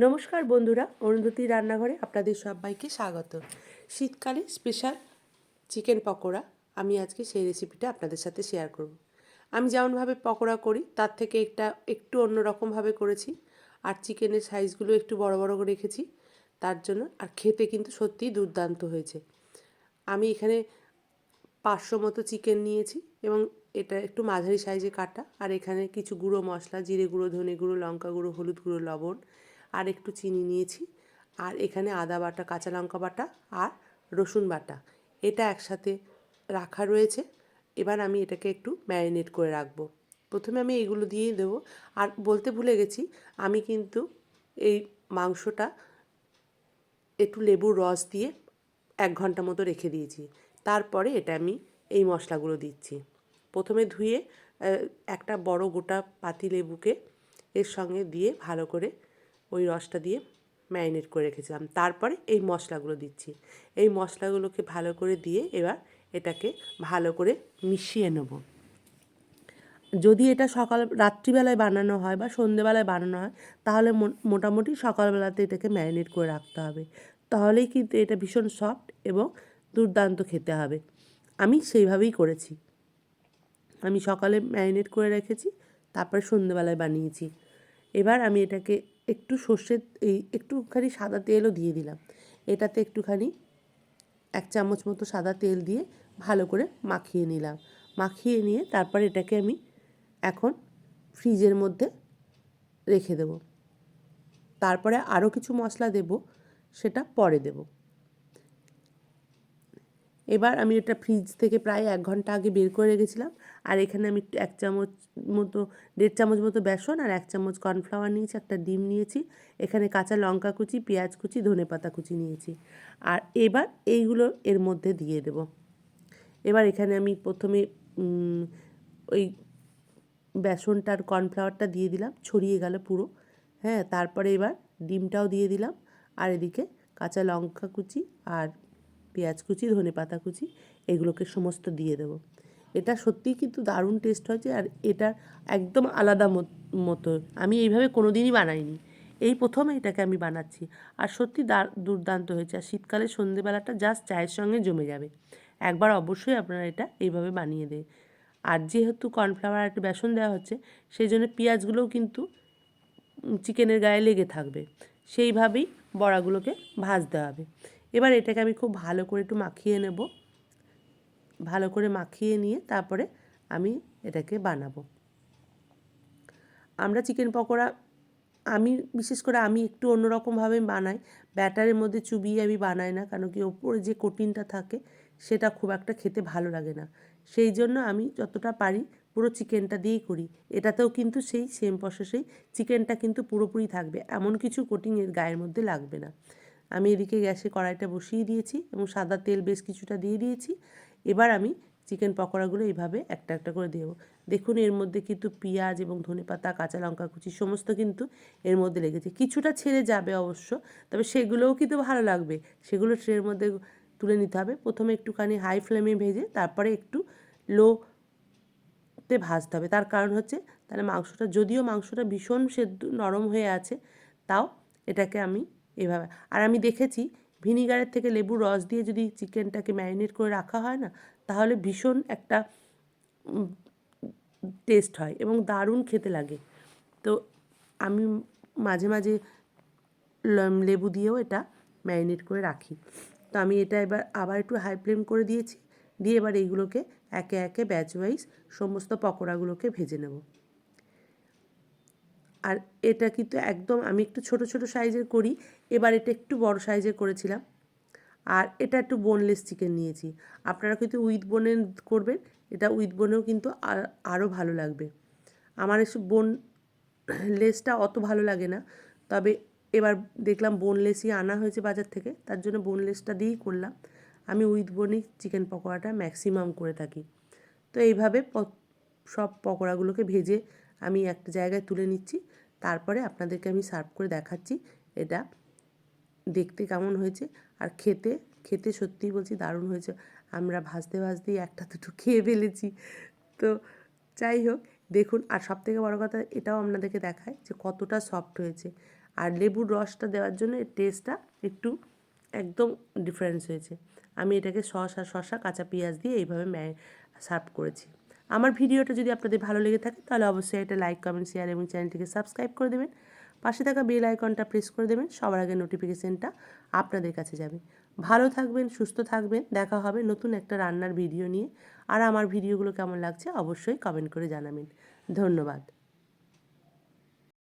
নমস্কার বন্ধুরা, অরুন্ধতী রান্নাঘরে আপনাদের সবাইকে স্বাগত। শীতকালে স্পেশাল চিকেন পকোড়া আমি আজকে সেই রেসিপিটা আপনাদের সাথে শেয়ার করব। আমি যেমনভাবে পকোড়া করি তার থেকে একটু অন্যরকমভাবে করেছি। আর চিকেনের সাইজগুলো একটু বড় বড় করে রেখেছি তার জন্য। আর খেতে কিন্তু সত্যিই দুর্দান্ত হয়েছে। আমি এখানে 500 মতো চিকেন নিয়েছি এবং এটা একটু মাঝারি সাইজে কাটা। আর এখানে কিছু গুঁড়ো মশলা, জিরে গুঁড়ো, ধনে গুঁড়ো, লঙ্কা গুঁড়ো, হলুদ গুঁড়ো, লবণ আর একটু চিনি নিয়েছি। আর এখানে আদা বাটা, কাঁচা লঙ্কা বাটা আর রসুন বাটা, এটা একসাথে রাখা রয়েছে। এবার আমি এটাকে একটু ম্যারিনেট করে রাখবো। প্রথমে আমি এইগুলো দিয়ে দেবো। আর বলতে ভুলে গেছি, আমি কিন্তু এই মাংসটা একটু লেবুর রস দিয়ে 1 ঘন্টা মতো রেখে দিয়েছি। তারপরে এটা আমি এই মশলাগুলো দিচ্ছি। প্রথমে ধুয়ে একটা বড় গোটা পাতিলেবুকে এর সঙ্গে দিয়ে ভালো করে ওই রসটা দিয়ে ম্যারিনেট করে রেখেছিলাম। তারপরে এই মশলাগুলো দিচ্ছি। এই মশলাগুলোকে ভালো করে দিয়ে এবার এটাকে ভালো করে মিশিয়ে নেব। যদি এটা রাত্রিবেলায় বানানো হয় বা সন্ধেবেলায় বানানো হয়, তাহলে মোটামুটি সকালবেলাতে এটাকে ম্যারিনেট করে রাখতে হবে। তাহলেই কিন্তু এটা ভীষণ সফট এবং দুর্দান্ত খেতে হবে। আমি সেইভাবেই করেছি। আমি সকালে ম্যারিনেট করে রেখেছি, তারপরে সন্ধেবেলায় বানিয়েছি। এবার আমি এটাকে একটুখানি সাদা তেলও দিয়ে দিলাম। এটাতে একটুখানি 1 চামচ মতো সাদা তেল দিয়ে ভালো করে মাখিয়ে নিলাম। মাখিয়ে নিয়ে তারপরে এটাকে আমি এখন ফ্রিজের মধ্যে রেখে দেব। তারপরে আরও কিছু মশলা দেব, সেটা পরে দেব। এবার আমি এটা ফ্রিজ থেকে প্রায় 1 ঘন্টা আগে বের করে রেখেছিলাম। আর এখানে আমি 1 চামচ মতো, 1.5 চামচ মতো বেসন আর 1 চামচ কর্নফ্লাওয়ার নিয়েছি, একটা ডিম নিয়েছি, এখানে কাঁচা লঙ্কা কুচি, পেঁয়াজ কুচি, ধনেপাতা কুচি নিয়েছি। আর এবার এইগুলো এর মধ্যে দিয়ে দেব। এবার এখানে আমি প্রথমে ওই বেসনটার কর্নফ্লাওয়ারটা দিয়ে দিলাম, ছড়িয়ে গেল পুরো। হ্যাঁ, তারপরে এবার ডিমটাও দিয়ে দিলাম। আর এদিকে কাঁচা লঙ্কা কুচি আর পেঁয়াজ কুচি, ধনেপাতা কুচি, এগুলোকে সমস্ত দিয়ে দেবো। এটা সত্যিই কিন্তু দারুণ টেস্ট হয়েছে। আর এটা একদম আলাদা মতো আমি এইভাবে কোনো দিনই বানাইনি, এই প্রথম এটাকে আমি বানাচ্ছি। আর সত্যি দুর্দান্ত হয়েছে। আর শীতকালে সন্ধেবেলাটা জাস্ট চায়ের সঙ্গে জমে যাবে। একবার অবশ্যই আপনারা এটা এইভাবে বানিয়ে দেয়। আর যেহেতু কর্নফ্লাওয়ার আর একটু বেসন দেওয়া হচ্ছে, সেই জন্য পেঁয়াজগুলোও কিন্তু চিকেনের গায়ে লেগে থাকবে। সেইভাবেই বড়াগুলোকে ভাজতে হবে। এবার এটাকে আমি খুব ভালো করে একটু মাখিয়ে নেব। ভালো করে মাখিয়ে নিয়ে তারপরে আমি এটাকে বানাবো। আমরা চিকেন পকোড়া, বিশেষ করে আমি একটু অন্যরকমভাবে বানাই। ব্যাটারের মধ্যে চুবিয়ে আমি বানাই না, কারণ কি ওপরে যে কোটিংটা থাকে সেটা খুব একটা খেতে ভালো লাগে না। সেই জন্য আমি যতটা পারি পুরো চিকেনটা দিয়েই করি। এটাতেও কিন্তু সেই সেম প্রসেসেই চিকেনটা কিন্তু পুরোপুরি থাকবে, এমন কিছু কোটিং এর গায়ের মধ্যে লাগবে না। আমি এদিকে গ্যাসে কড়াইটা বসিয়ে দিয়েছি এবং সাদা তেল বেশ কিছুটা দিয়ে দিয়েছি। এবার আমি চিকেন পকোড়াগুলো এইভাবে একটা একটা করে দেবো। দেখুন, এর মধ্যে কিন্তু পেঁয়াজ এবং ধনেপাতা, কাঁচা লঙ্কা কুচি সমস্ত কিন্তু এর মধ্যে লেগেছে। কিছুটা ছেড়ে যাবে অবশ্য, তবে সেগুলোও কিন্তু ভালো লাগবে। সেগুলো ট্রের মধ্যে তুলে নিতে হবে। প্রথমে একটুখানি হাই ফ্লেমে ভেজে তারপরে একটু লোতে ভাজতে হবে। তার কারণ হচ্ছে, তাহলে যদিও মাংসটা ভীষণ সেদ্ধ নরম হয়ে আছে, তাও এটাকে আমি এভাবে, আর আমি দেখেছি ভিনিগারের থেকে লেবুর রস দিয়ে যদি চিকেনটাকে ম্যারিনেট করে রাখা হয় না, তাহলে ভীষণ একটা টেস্ট হয় এবং দারুণ খেতে লাগে। তো আমি মাঝে মাঝে লেবু দিয়েও এটা ম্যারিনেট করে রাখি। তো আমি এটা এবার আবার একটু হাই ফ্লেম করে দিয়েছি। দিয়ে এবার এইগুলোকে একে একে ব্যাচ ওয়াইজ সমস্ত পকোড়াগুলোকে ভেজে নেব। আর এটা কিন্তু একদম আমি একটু ছোট ছোট সাইজের করি, এবার এটা একটু বড় সাইজের করেছিলাম। আর এটা একটু বোনলেস চিকেন নিয়েছি। আপনারা কিন্তু উইথ বোনের করবেন, এটা উইথ বোনেও কিন্তু আরও ভালো লাগবে। আমার এসব বোনলেসটা অত ভালো লাগে না, তবে এবার দেখলাম বোনলেসই আনা হয়েছে বাজার থেকে, তার জন্য বোনলেসটা দিয়েই করলাম। আমি উইথ বোনই চিকেন পকোড়াটা ম্যাক্সিমাম করে থাকি। তো এইভাবে সব পকোড়াগুলোকে ভেজে আমি একটা জায়গায় তুলে নিচ্ছি। তারপরে আপনাদেরকে আমি সার্ভ করে দেখাচ্ছি এটা দেখতে কেমন হয়েছে। আর খেতে খেতে সত্যিই বলছি দারুণ হয়েছে। আমরা ভাজতে ভাজতেই একটা দুটো খেয়ে ফেলেছি। তো যাই হোক, দেখুন। আর সবথেকে বড় কথা, এটাও আপনাদেরকে দেখায় যে কতটা সফট হয়েছে। আর লেবুর রসটা দেওয়ার জন্য এর টেস্টটা একটু একদম ডিফারেন্স হয়েছে। আমি এটাকে সস আর শসা কাঁচা পেঁয়াজ দিয়ে এইভাবে সার্ভ করেছি। আমার ভিডিওটা যদি আপনাদের ভালো লেগে থাকে তাহলে অবশ্যই একটা লাইক, কমেন্ট, শেয়ার এবং চ্যানেলটিকে সাবস্ক্রাইব করে দেবেন। পাশে থাকা বেল আইকনটা প্রেস করে দেবেন, সবার আগে নোটিফিকেশানটা আপনাদের কাছে যাবে। ভালো থাকবেন, সুস্থ থাকবেন, দেখা হবে নতুন একটা রান্নার ভিডিও নিয়ে। আর আমার ভিডিওগুলো কেমন লাগছে অবশ্যই কমেন্ট করে জানাবেন। ধন্যবাদ।